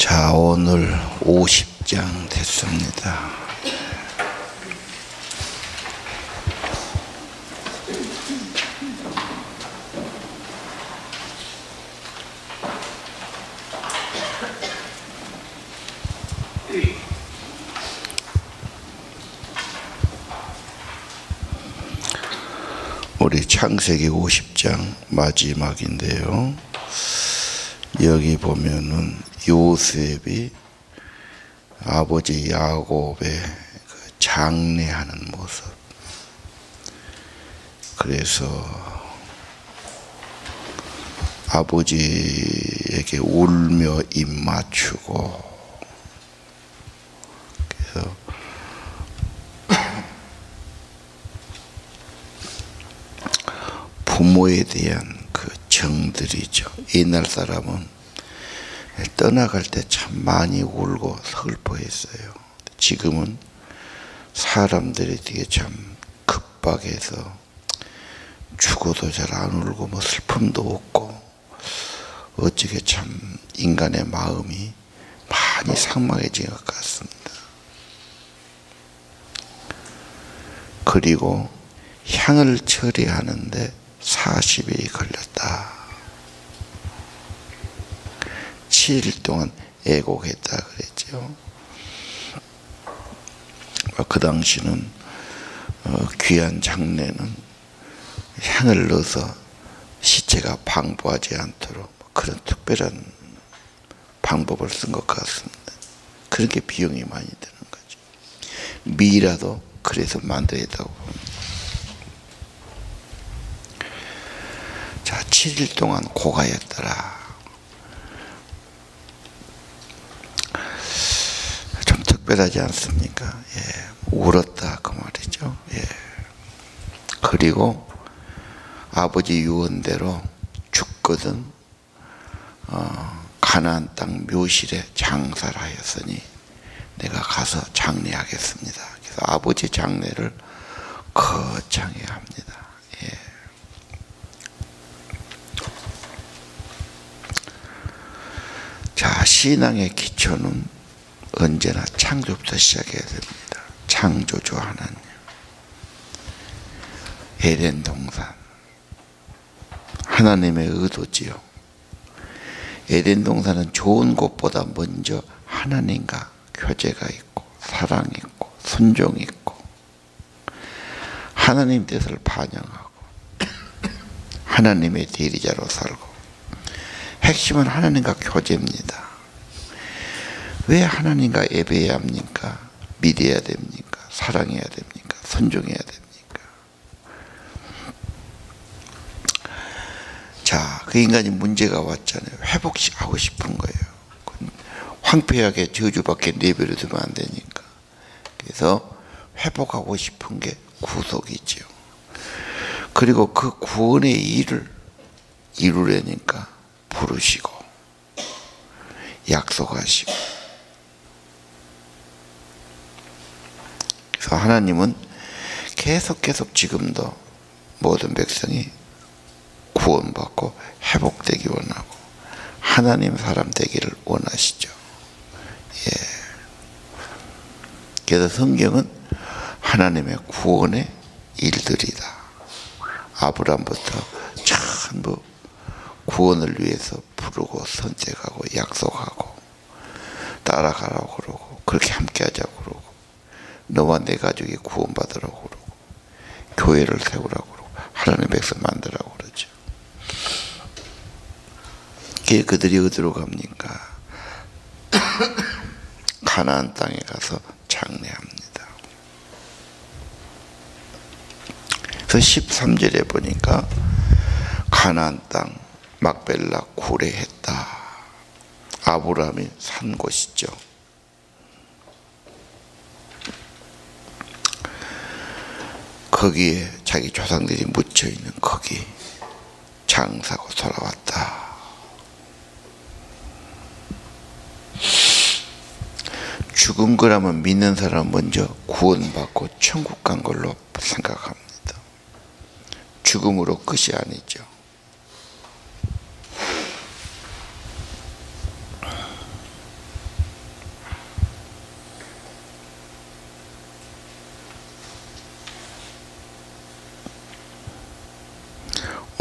자, 오늘 50장 됐습니다. 우리 창세기 50장 마지막인데요. 여기 보면은 요셉이 아버지 야곱의 그 장례하는 모습. 그래서 아버지에게 울며 입 맞추고, 그래서 부모에 대한 그 정들이죠. 옛날 사람은 떠나갈 때 참 많이 울고 슬퍼했어요. 지금은 사람들이 되게 참 급박해서 죽어도 잘 안 울고 뭐 슬픔도 없고, 어찌게 참 인간의 마음이 많이 삭막해진 것 같습니다. 그리고 향을 처리하는데 40일이 걸렸다. 7일 동안 애곡했다 그랬죠. 그 당시는 귀한 장례는 향을 넣어서 시체가 방부하지 않도록 그런 특별한 방법을 쓴 것 같습니다. 그렇게 비용이 많이 드는 거죠. 미라도 그래서 만들었다고 봅니다. 자, 7일 동안 고가였더라. 좀 특별하지 않습니까? 예, 울었다 그 말이죠. 예. 그리고 아버지 유언대로 죽거든 가나안 땅 묘실에 장사를 하였으니 내가 가서 장례하겠습니다. 그래서 아버지 장례를 거창히 합니다. 예. 자, 신앙의 기초는 언제나 창조부터 시작해야 됩니다. 창조주 하나님. 에덴 동산. 하나님의 의도지요. 에덴 동산은 좋은 곳보다 먼저 하나님과 교제가 있고, 사랑이 있고, 순종이 있고, 하나님 뜻을 반영하고, 하나님의 대리자로 살고, 핵심은 하나님과 교제입니다. 왜 하나님과 예배해야 합니까? 믿어야 됩니까? 사랑해야 됩니까? 순종해야 됩니까? 자, 그 인간이 문제가 왔잖아요. 회복하고 싶은 거예요. 황폐하게 저주밖에 내버려 두면 안 되니까. 그래서 회복하고 싶은 게 구속이죠. 그리고 그 구원의 일을 이루려니까 부르시고 약속하시고. 그래서 하나님은 계속 지금도 모든 백성이 구원받고 회복되기 원하고 하나님 사람 되기를 원하시죠. 예. 그래서 성경은 하나님의 구원의 일들이다. 아브라함부터 전부 구원을 위해서 부르고 선택하고 약속하고 따라가라고 그러고 그렇게 함께 하자고 그러고 너와 내 가족이 구원받으라고 그러고 교회를 세우라고 그러고 하나님의 백성 만들라고 그러죠. 그들이 어디로 갑니까? 가나안 땅에 가서 장례합니다. 그래서 13절에 보니까 가나안 땅 막벨라 구레했다. 아브라함이 산 곳이죠. 거기에 자기 조상들이 묻혀있는 거기 장사고 돌아왔다. 죽은 거라면 믿는 사람은 먼저 구원받고 천국 간 걸로 생각합니다. 죽음으로 끝이 아니죠.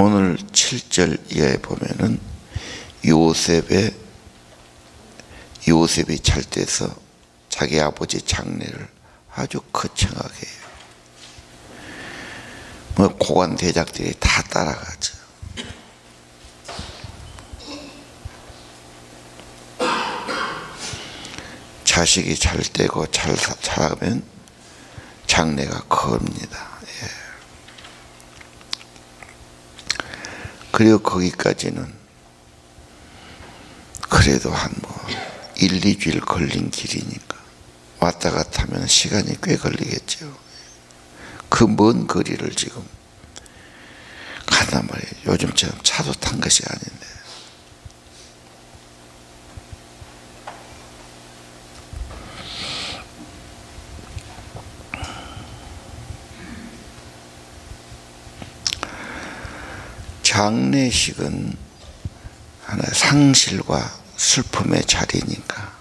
오늘 7절 이하에 보면은 요셉이 잘 돼서 자기 아버지 장례를 아주 거창하게 해요. 뭐 고관 대작들이 다 따라가죠. 자식이 잘 되고 잘 자라면 장래가 겁니다. 예. 그리고 거기까지는 그래도 한 1, 2주일 걸린 길이니까 왔다 갔다 하면 시간이 꽤 걸리겠죠. 그 먼 거리를 지금 간단 말이에요. 요즘처럼 차도 탄 것이 아닌데. 장례식은 하나의 상실과 슬픔의 자리니까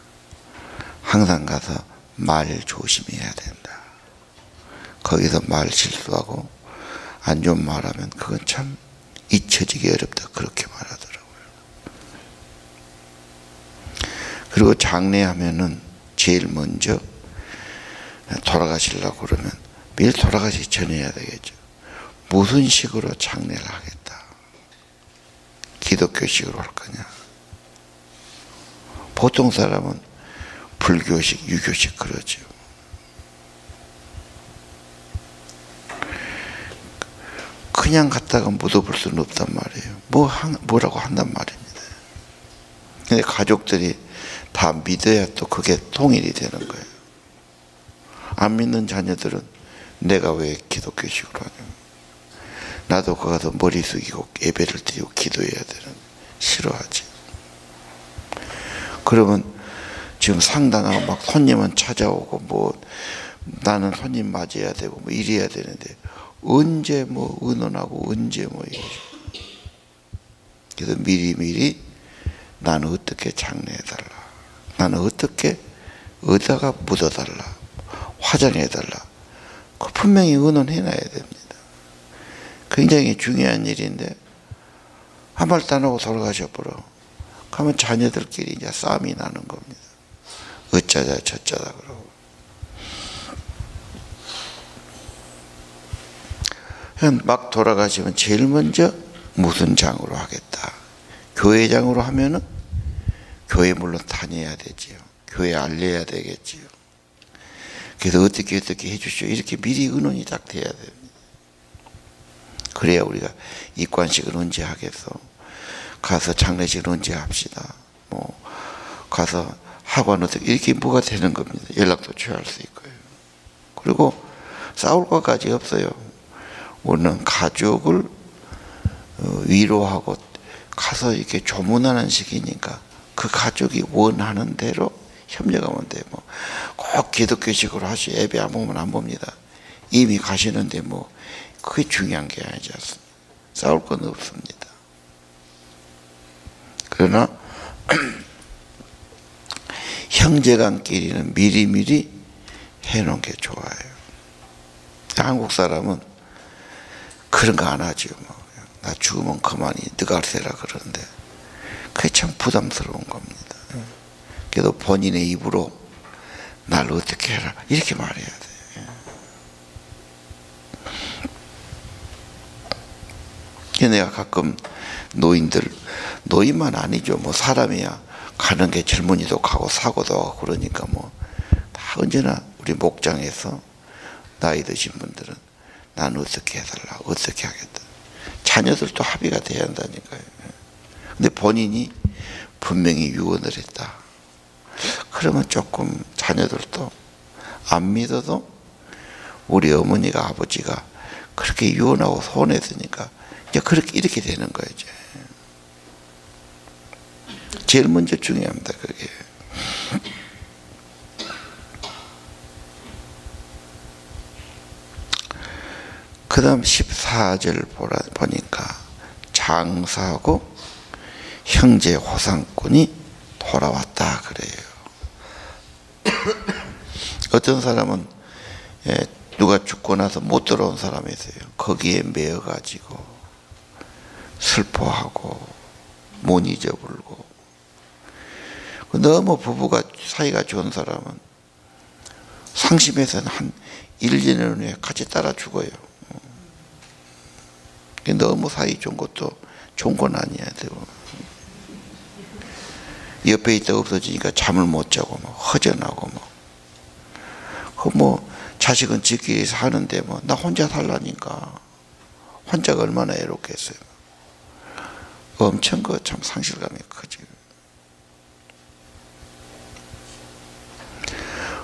항상 가서 말 조심해야 된다. 거기서 말 실수하고 안 좋은 말하면 그건 참 잊혀지기 어렵다. 그렇게 말하더라고요. 그리고 장례하면은 제일 먼저 돌아가시려고 그러면 미리 돌아가시기 전에 해야 되겠죠. 무슨 식으로 장례를 하겠다. 기독교식으로 할 거냐. 보통 사람은 불교식, 유교식 그러죠. 그냥 갔다가 묻어볼 수는 없단 말이에요. 뭐라고 한단 말입니다. 근데 가족들이 다 믿어야 또 그게 통일이 되는 거예요. 안 믿는 자녀들은 내가 왜 기독교식으로 하냐. 나도 거기 가서 머리 숙이고 예배를 드리고 기도해야 되는, 싫어하지. 그러면 지금 상당하고 막 손님은 찾아오고 뭐 나는 손님 맞이해야 되고 뭐 이래야 되는데 언제 뭐 의논하고 언제 뭐 이래. 그래서 미리미리 나는 어떻게 장례해달라. 나는 어떻게 어디다가 묻어달라. 화장해달라. 그 분명히 의논해놔야 됩니다. 굉장히 중요한 일인데 한 말도 안 하고 돌아가셔버려. 그러면 자녀들끼리 이제 싸움이 나는 겁니다. 어쩌자 저쩌다 그러고. 막 돌아가시면 제일 먼저 무슨 장으로 하겠다. 교회장으로 하면은 교회 물론 다녀야 되지요. 교회 알려야 되겠지요. 그래서 어떻게 해주시오. 이렇게 미리 의논이 딱 돼야 됩니다. 그래야 우리가 입관식을 언제 하겠어. 가서 장례식을 언제 합시다. 뭐 가서 학원 어떻게 이렇게 뭐가 되는 겁니다. 연락도 취할 수 있고요. 그리고 싸울 것까지 없어요. 우리는 가족을 위로하고 가서 이렇게 조문하는 식이니까 그 가족이 원하는 대로 협력하면 돼. 뭐 꼭 기독교식으로 하시 예배 안 보면 안 봅니다. 이미 가시는데 뭐 그게 중요한 게 아니지 않습니까? 싸울 건 없습니다. 그러나 형제간끼리는 미리미리 해놓은 게 좋아요. 한국 사람은 그런 거 안 하죠. 뭐. 나 죽으면 그만이 너가 세라 그러는데 그게 참 부담스러운 겁니다. 그래도 본인의 입으로 날 어떻게 해라 이렇게 말해야 돼. 내가 가끔 노인만 아니죠. 뭐 사람이야 가는 게 젊은이도 가고 사고도 하고 그러니까 뭐 다 언제나 우리 목장에서 나이 드신 분들은 난 어떻게 해달라 어떻게 하겠다. 자녀들도 합의가 돼야 한다니까요. 근데 본인이 분명히 유언을 했다. 그러면 조금 자녀들도 안 믿어도 우리 어머니가 아버지가 그렇게 유언하고 소원했으니까 이제 그렇게 이렇게 되는 거예요. 이제. 제일 먼저 중요합니다. 그게. 그 다음 14절 보니까 장사하고 형제 호상꾼이 돌아왔다 그래요. 어떤 사람은 누가 죽고 나서 못 들어온 사람이 있어요. 거기에 매여가지고 슬퍼하고 못 잊어버리고. 너무 부부가 사이가 좋은 사람은 상심해서는 한 1, 2년 후에 같이 따라 죽어요. 너무 사이 좋은 것도 좋은 건 아니야. 옆에 있다 없어지니까 잠을 못 자고 막 허전하고 뭐 자식은 지키기 위해서 하는데 뭐 나 혼자 살라니까 혼자가 얼마나 애롭겠어요. 엄청 참 상실감이 크지.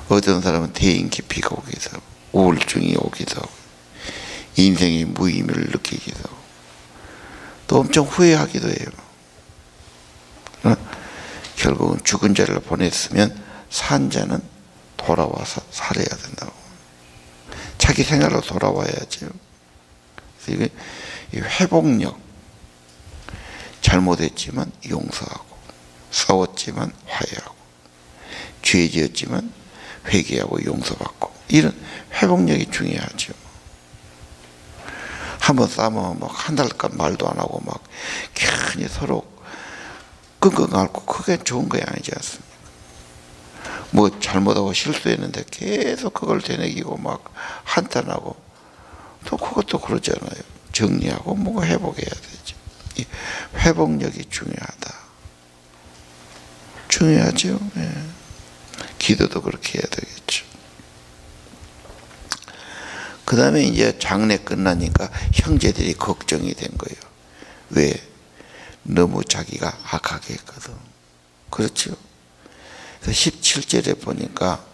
어떤 사람은 대인기피가 오기도 하고 우울증이 오기도 하고 인생의 무의미를 느끼기도 하고 또 엄청 후회하기도 해요. 결국은 죽은 자를 보냈으면 산 자는 돌아와서 살아야 된다고. 자기 생활로 돌아와야죠. 이게 회복력, 잘못했지만 용서하고, 싸웠지만 화해하고, 죄 지었지만 회개하고 용서받고, 이런 회복력이 중요하죠. 한번 싸우면 막 한 달간 말도 안 하고 막 괜히 서로 끙끙 앓고 그게 좋은 거 아니지 않습니까? 뭐 잘못하고 실수했는데 계속 그걸 되뇌기고 막 한탄하고 또 그것도 그러잖아요. 정리하고 뭐가 회복해야 되죠. 이 회복력이 중요하다. 중요하죠. 예. 기도도 그렇게 해야 되겠죠. 그 다음에 이제 장례 끝나니까 형제들이 걱정이 된 거예요. 왜? 너무 자기가 악하게 했거든. 그렇죠? 그래서 17절에 보니까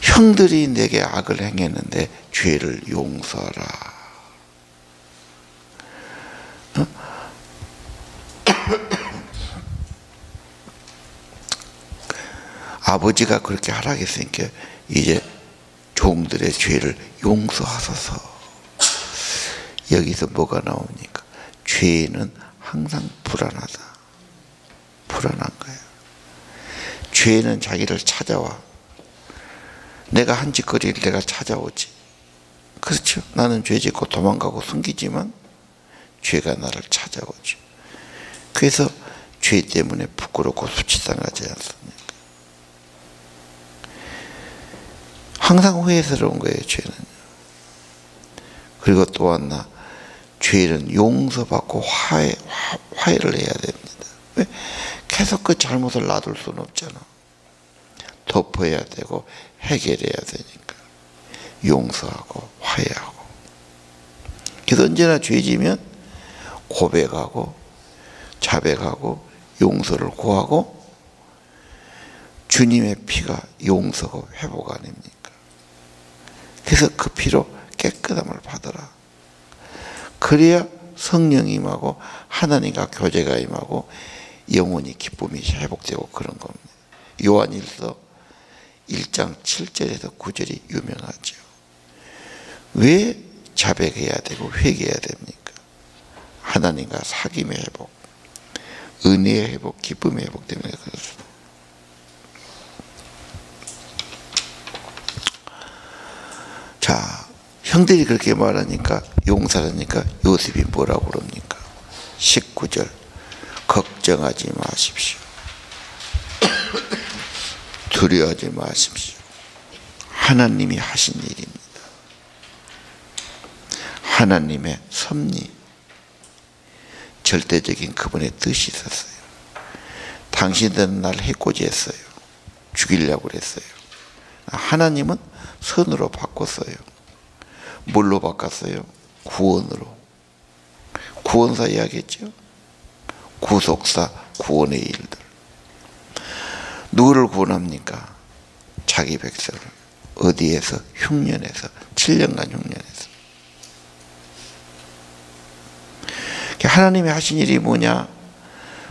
형들이 내게 악을 행했는데 죄를 용서하라. 어? 아버지가 그렇게 하라겠으니까 이제 종들의 죄를 용서하소서. 여기서 뭐가 나옵니까? 죄는 항상 불안하다. 불안한 거예요. 죄는 자기를 찾아와. 내가 한 짓거리를 내가 찾아오지. 그렇죠? 나는 죄 짓고 도망가고 숨기지만 죄가 나를 찾아오죠. 그래서 죄 때문에 부끄럽고 수치당하지 않습니까? 항상 후회스러운 거예요, 죄는. 그리고 또 하나, 죄는 용서받고 화해를 해야 됩니다. 왜? 계속 그 잘못을 놔둘 수는 없잖아. 덮어야 되고 해결해야 되니까. 용서하고 화해하고. 그래서 언제나 죄지면 고백하고 자백하고 용서를 구하고 주님의 피가 용서고 회복 아닙니까? 그래서 그 피로 깨끗함을 받아라. 그래야 성령이 임하고 하나님과 교제가 임하고 영혼이 기쁨이 회복되고 그런 겁니다. 요한일서 1장 7절에서 9절이 유명하죠. 왜 자백해야 되고 회개해야 됩니까? 하나님과 사귐의 회복, 은혜의 회복, 기쁨의 회복 때문에 그렇습니다. 자, 형들이 그렇게 말하니까 용서하니까 요셉이 뭐라고 그럽니까? 19절 걱정하지 마십시오. 두려워하지 마십시오. 하나님이 하신 일입니다. 하나님의 섭리, 절대적인 그분의 뜻이 있었어요. 당신들은 날 해코지했어요. 죽이려고 그랬어요. 하나님은 선으로 바꿨어요. 뭘로 바꿨어요? 구원으로. 구원사 이야기했죠. 구속사, 구원의 일들. 누구를 구원합니까? 자기 백성을. 어디에서? 흉년에서. 7년간 흉년에서. 하나님이 하신 일이 뭐냐?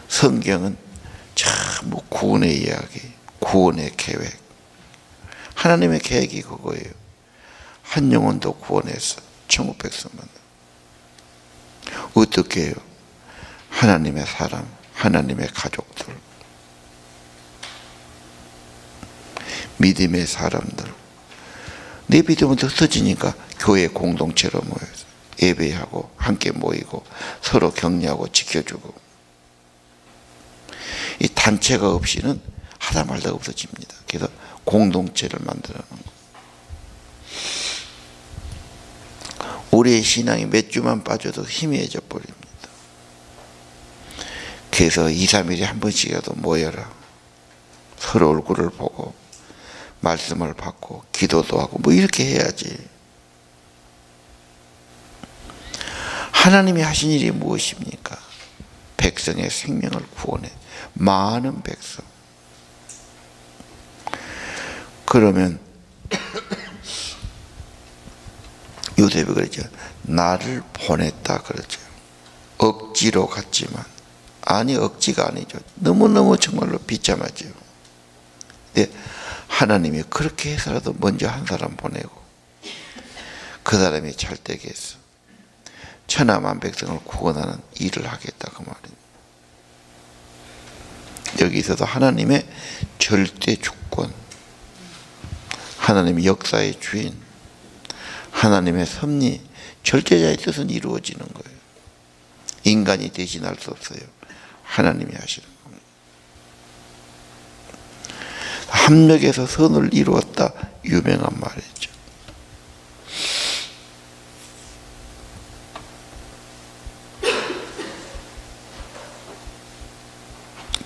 성경은 참 구원의 이야기, 구원의 계획. 하나님의 계획이 그거예요. 한 영혼도 구원해서 천국 백성만. 어떻게 해요? 하나님의 사람, 하나님의 가족들, 믿음의 사람들. 내 믿음은 없어지니까 교회 공동체로 모여서 예배하고 함께 모이고 서로 격려하고 지켜주고, 이 단체가 없이는 하다 말다 없어집니다. 그래서 공동체를 만들어놓은 거예요. 우리의 신앙이 몇 주만 빠져도 희미해져 버립니다. 그래서 2, 3일에 한 번씩이라도 모여라. 서로 얼굴을 보고 말씀을 받고 기도도 하고 뭐 이렇게 해야지. 하나님이 하신 일이 무엇입니까? 백성의 생명을 구원해. 많은 백성. 그러면 요셉이 그러죠. 나를 보냈다 그러죠. 억지로 갔지만, 아니 억지가 아니죠. 너무너무 정말로 비참하죠. 근데 하나님이 그렇게 해서라도 먼저 한 사람 보내고 그 사람이 잘 되게 해서 천하만 백성을 구원하는 일을 하겠다 그 말입니다. 여기서도 하나님의 절대 주권, 하나님의 역사의 주인, 하나님의 섭리, 절대자의 뜻은 이루어지는 거예요. 인간이 대신할 수 없어요. 하나님이 하시는 겁니다. 합력에서 선을 이루었다, 유명한 말이죠.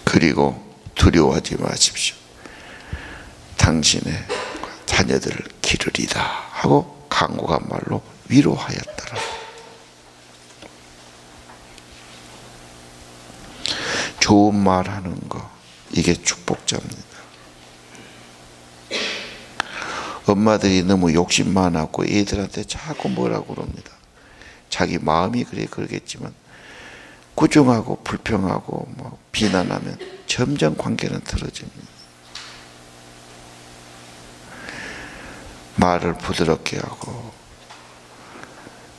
그리고 두려워하지 마십시오. 당신의 자녀들을 기르리다 하고 강구한 말로 위로하였더라. 좋은 말 하는 거, 이게 축복자입니다. 엄마들이 너무 욕심 많았고 애들한테 자꾸 뭐라고 그럽니다. 자기 마음이 그러겠지만 꾸중하고 불평하고 뭐 비난하면 점점 관계는 틀어집니다. 말을 부드럽게 하고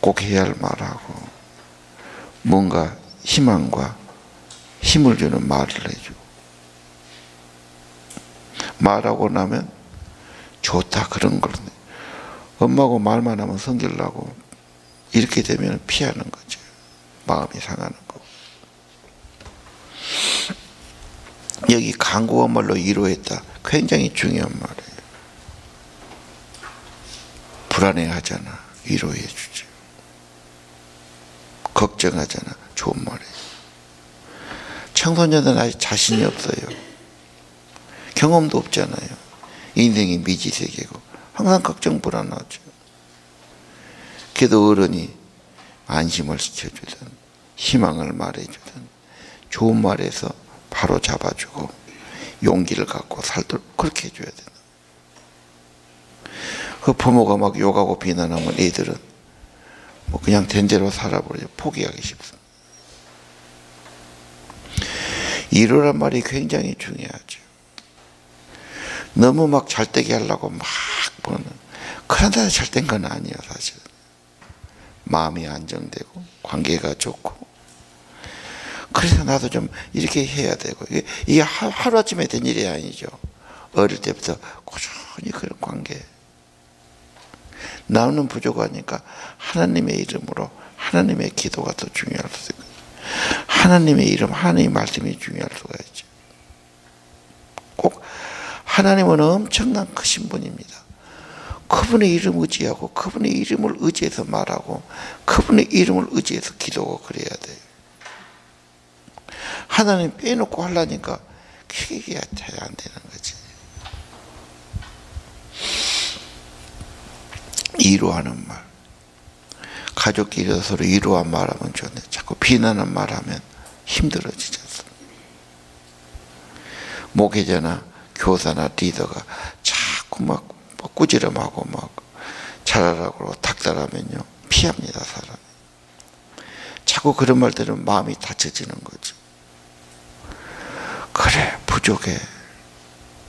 꼭 해야 할 말하고 뭔가 희망과 힘을 주는 말을 해주고, 말하고 나면 좋다 그런 걸, 엄마하고 말만 하면 성질나고 이렇게 되면 피하는 거죠. 마음이 상하는 거. 여기 간구한 말로 위로했다, 굉장히 중요한 말이에요. 불안해하잖아, 위로해 주죠. 걱정하잖아, 좋은 말이에요. 청소년들은 아직 자신이 없어요. 경험도 없잖아요. 인생이 미지세계고 항상 걱정 불안하죠. 그래도 어른이 안심을 시켜주든 희망을 말해주든 좋은 말에서 바로 잡아주고 용기를 갖고 살도록 그렇게 해줘야 된다. 그 부모가 막 욕하고 비난하면 애들은 뭐 그냥 된 대로 살아버려요. 포기하기 쉽습니다. 이러란 말이 굉장히 중요하죠. 너무 막 잘되게 하려고 막 보는, 그런다고 잘된 건 아니에요. 사실은 마음이 안정되고 관계가 좋고, 그래서 나도 좀 이렇게 해야 되고, 이게 하루아침에 된 일이 아니죠. 어릴 때부터 꾸준히 그런 관계. 나는 부족하니까 하나님의 이름으로 하나님의 기도가 더 중요할 수 있고, 하나님의 이름, 하나님의 말씀이 중요할 수가 있죠. 꼭 하나님은 엄청난 크신 분입니다. 그분의 이름 의지하고 그분의 이름을 의지해서 말하고 그분의 이름을 의지해서 기도하고 그래야 돼요. 하나님 빼놓고 하려니까 그게 잘 안 되는 거지. 위로하는 말, 가족끼리 서로 위로한 말하면 좋네. 자꾸 비난한 말하면 힘들어지지 않습니까? 목회자나 교사나 리더가 자꾸 막 꾸지람하고 막 잘하라고 닥달하면요 피합니다. 사람이 자꾸 그런 말 들으면 마음이 다쳐지는 거죠. 그래 부족해,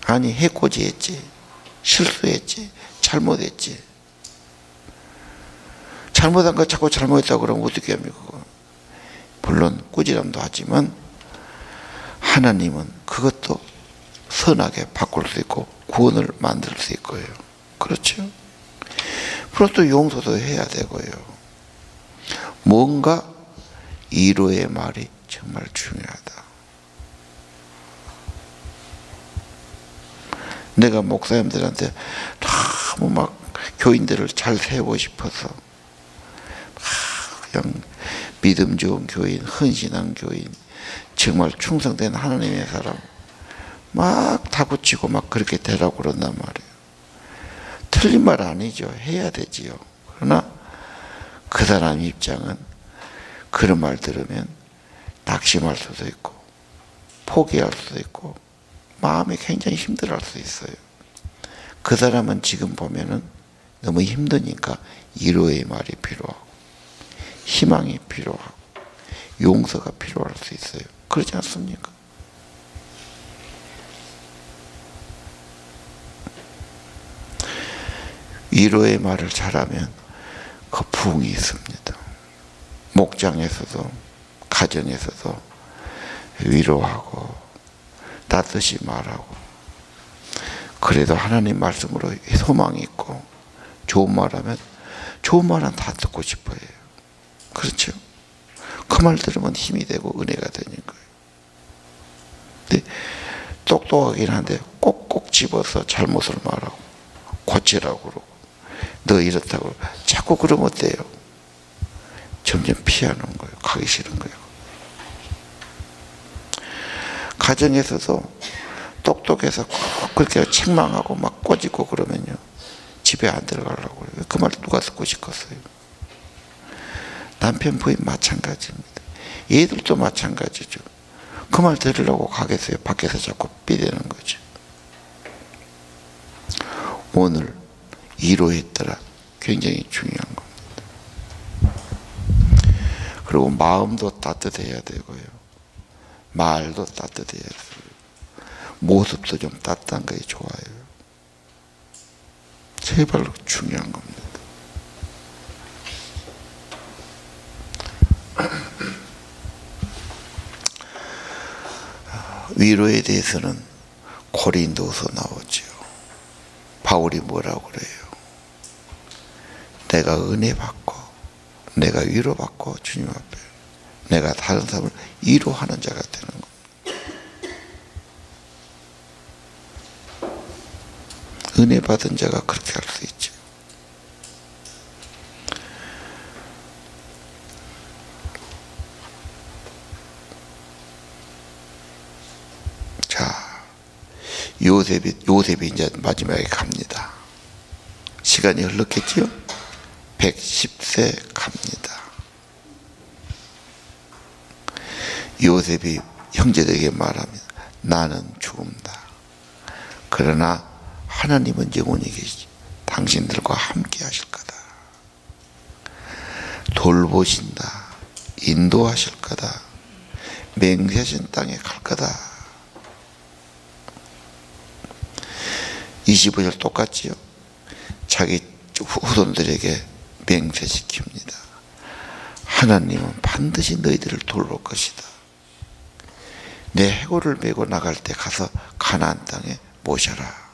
아니 해코지했지, 실수했지, 잘못했지. 잘못한 거 자꾸 잘못했다고 그러면 어떻게 합니까? 물론 꾸지람도 하지만 하나님은 그것도 선하게 바꿀 수 있고 구원을 만들 수 있고요. 그렇죠? 그리고 또 용서도 해야 되고요. 뭔가 위로의 말이 정말 중요하다. 내가 목사님들한테 너무 막 교인들을 잘 세우고 싶어서 그냥 믿음 좋은 교인, 헌신한 교인, 정말 충성된 하나님의 사람 막 다구치고 막 그렇게 되라고 그런단 말이에요. 틀린 말 아니죠. 해야 되지요. 그러나 그 사람 입장은 그런 말 들으면 낙심할 수도 있고 포기할 수도 있고 마음이 굉장히 힘들어할 수 있어요. 그 사람은 지금 보면은 너무 힘드니까 위로의 말이 필요하고 희망이 필요하고 용서가 필요할 수 있어요. 그렇지 않습니까? 위로의 말을 잘하면 그 부흥이 있습니다. 목장에서도 가정에서도 위로하고 따뜻이 말하고 그래도 하나님 말씀으로 소망이 있고 좋은 말하면 좋은 말은 다 듣고 싶어요. 그렇죠? 그 말 들으면 힘이 되고 은혜가 되는 거예요. 근데 똑똑하긴 한데 꼭꼭 집어서 잘못을 말하고 고치라고 그러고 너 이렇다고 자꾸 그러면 어때요? 점점 피하는 거예요. 가기 싫은 거예요. 가정에서도 똑똑해서 그렇게 책망하고 막 꼬집고 그러면요 집에 안 들어가려고 그래요. 그 말 누가 듣고 싶겠어요? 남편 부인 마찬가지입니다. 얘들도 마찬가지죠. 그 말 들으려고 가겠어요? 밖에서 자꾸 삐대는 거죠. 오늘 위로했더라 굉장히 중요한 겁니다. 그리고 마음도 따뜻해야 되고요. 말도 따뜻해야 되고요. 모습도 좀 따뜻한 게 좋아요. 제발 중요한 겁니다. 위로에 대해서는 고린도서 나오죠. 바울이 뭐라고 그래요? 내가 은혜 받고 내가 위로받고 주님 앞에 내가 다른 사람을 위로하는 자가 되는 겁니다. 은혜 받은 자가 그렇게 할 수 있죠. 자, 요셉이 이제 마지막에 갑니다. 시간이 흘렀겠지요? 110세 갑니다. 요셉이 형제들에게 말합니다. 나는 죽음다. 그러나 하나님은 영원히 계시. 당신들과 함께 하실 거다. 돌보신다. 인도하실 거다. 맹세하신 땅에 갈 거다. 25절 똑같지요? 자기 후손들에게 맹세시킵니다. 하나님은 반드시 너희들을 돌볼 것이다. 내 해골을 메고 나갈 때 가서 가나안 땅에 모셔라.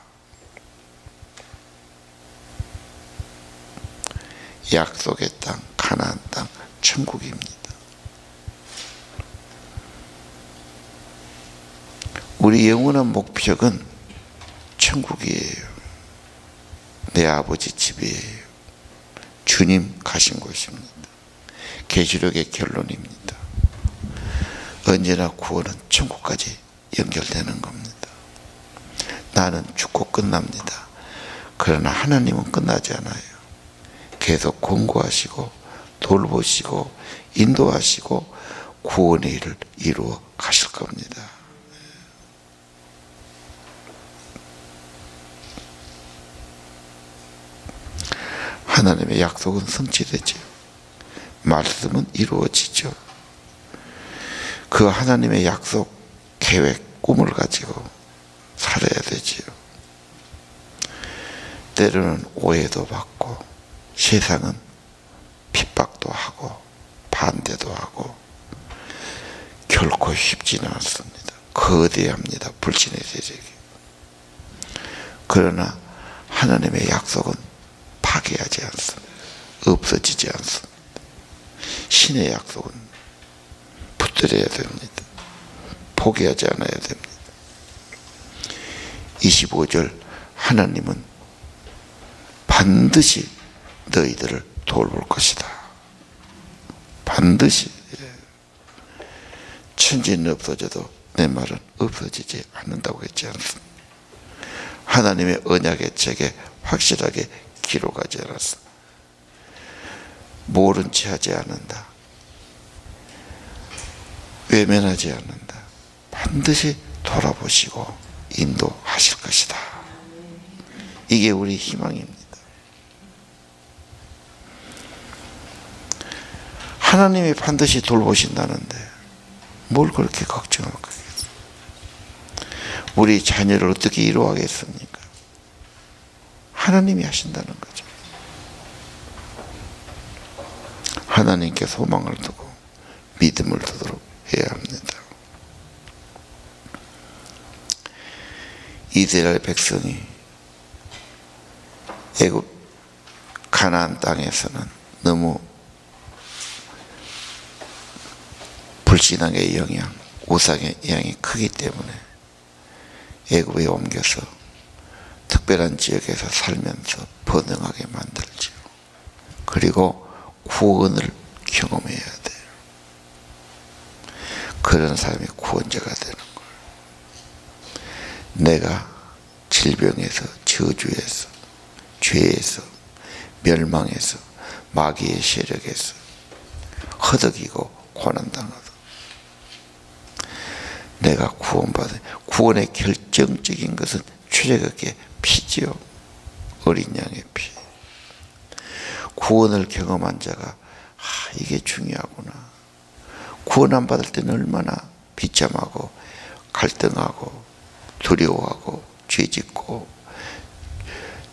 약속의 땅, 가나안 땅, 천국입니다. 우리 영원한 목표는 천국이에요. 내 아버지 집이에요. 주님 가신 곳입니다. 계시록의 결론입니다. 언제나 구원은 천국까지 연결되는 겁니다. 나는 죽고 끝납니다. 그러나 하나님은 끝나지 않아요. 계속 권고하시고 돌보시고 인도하시고 구원의 일을 이루어 가실 겁니다. 하나님의 약속은 성취되죠. 말씀은 이루어지죠. 그 하나님의 약속, 계획, 꿈을 가지고 살아야 되지요. 때로는 오해도 받고 세상은 핍박도 하고 반대도 하고 결코 쉽지는 않습니다. 거대합니다. 불신의 세력이. 그러나 하나님의 약속은 파괴하지 않습니다. 없어지지 않습니다. 신의 약속은 붙들어야 됩니다. 포기하지 않아야 됩니다. 25절 하나님은 반드시 너희들을 돌볼 것이다. 반드시. 천지는 없어져도 내 말은 없어지지 않는다고 했지 않습니까? 하나님의 언약의 책에 확실하게 기록하지 않았어. 모른 채 하지 않는다. 외면하지 않는다. 반드시 돌아보시고 인도하실 것이다. 이게 우리 희망입니다. 하나님이 반드시 돌보신다는데 뭘 그렇게 걱정하고 있겠어요? 우리 자녀를 어떻게 이루어가겠습니까? 하나님이 하신다는 거죠. 하나님께 소망을 두고 믿음을 두도록 해야 합니다. 이스라엘 백성이 애굽 가나안 땅에서는 너무 불신앙의 영향, 우상의 영향이 크기 때문에 애굽에 옮겨서 특별한 지역에서 살면서 번영하게 만들죠. 그리고 구원을 경험해야 돼요. 그런 사람이 구원자가 되는 거예요. 내가 질병에서, 저주에서, 죄에서, 멸망에서, 마귀의 세력에서 허덕이고 고난당하다. 내가 구원받은, 구원의 결정적인 것은 출애굽의 피지요. 어린 양의 피. 구원을 경험한 자가 이게 중요하구나. 구원 안 받을 때는 얼마나 비참하고 갈등하고 두려워하고 죄짓고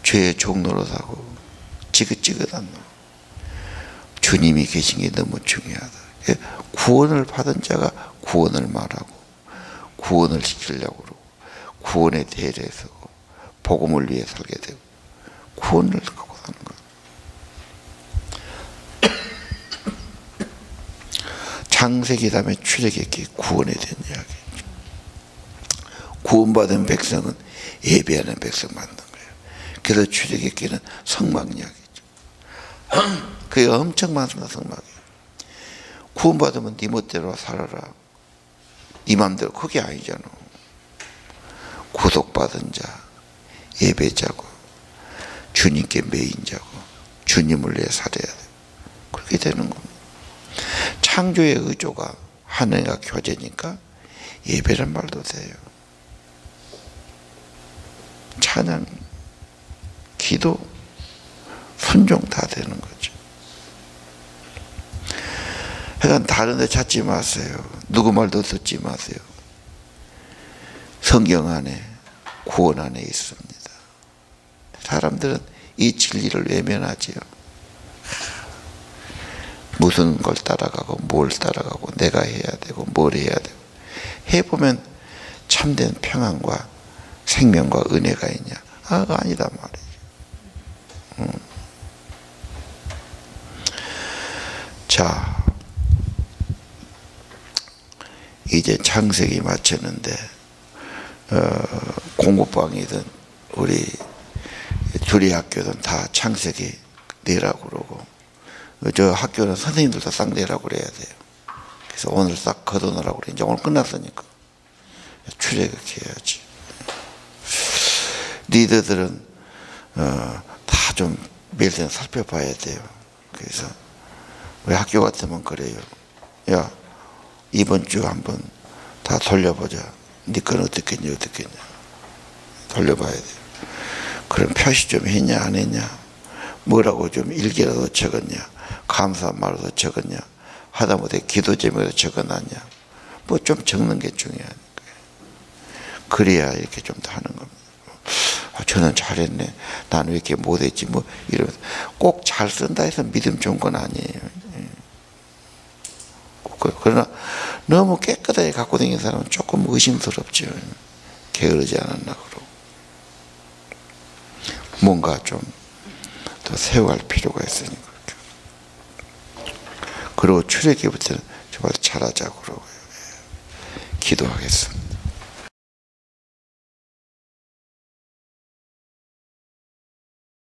죄의 종로로 사고 지긋지긋한 놈. 주님이 계신 게 너무 중요하다. 구원을 받은 자가 구원을 말하고 구원을 시키려고 그러고 구원의 대례에 서고 복음을 위해 살게 되고 구원을 갖고 사는 거예요. 창세기 다음에 출애굽기 구원에 대한 이야기죠. 구원받은 백성은 예배하는 백성 만든 거예요. 그래서 출애굽기는 성막 이야기죠. 그게 엄청 많습니다. 성막이에요. 구원받으면 네 멋대로 살아라. 네 맘대로. 그게 아니잖아. 구속받은 자, 예배자고 주님께 매인자고 주님을 위해 살아야 돼. 그렇게 되는 겁니다. 창조의 의조가 하나님과 교제니까 예배란 말도 돼요. 찬양, 기도, 순종 다 되는 거죠. 그러니까 다른 데 찾지 마세요. 누구 말도 듣지 마세요. 성경 안에, 구원 안에 있습니다. 사람들은 이 진리를 외면하지요. 무슨 걸 따라가고 뭘 따라가고 내가 해야 되고 뭘 해야 되고 해보면 참된 평안과 생명과 은혜가 있냐? 아니다 말이죠. 자, 이제 창세기 마쳤는데 공부방이든 우리 둘이 학교든 다 창세기 내라고 그러고 저 학교는 선생님들도 싹 내라고 그래야 돼요. 그래서 오늘 싹 걷어놓으라고 그래. 이제 오늘 끝났으니까 출애굽해야지. 리더들은 다 좀 매일 살펴봐야 돼요. 그래서 우리 학교 같으면 그래요. 야, 이번 주 한번 다 돌려보자. 네 건 어떻겠냐 어떻겠냐 돌려봐야 돼요. 그럼 표시 좀 했냐 안 했냐, 뭐라고 좀 일기라도 적었냐, 감사한 말도 적었냐, 하다못해 기도 제목으로 적어놨냐, 뭐 좀 적는 게 중요하니까. 그래야 이렇게 좀 더 하는 겁니다. 저는 잘했네, 나는 왜 이렇게 못했지, 뭐 이러면서 꼭 잘 쓴다 해서 믿음 좋은 건 아니에요. 그러나 너무 깨끗하게 갖고 다니는 사람은 조금 의심스럽죠. 게으르지 않았나 그러고 뭔가 좀 더 세워갈 필요가 있으니까. 그리고 출애굽부터는 정말 잘하자고 그러고요. 기도하겠습니다.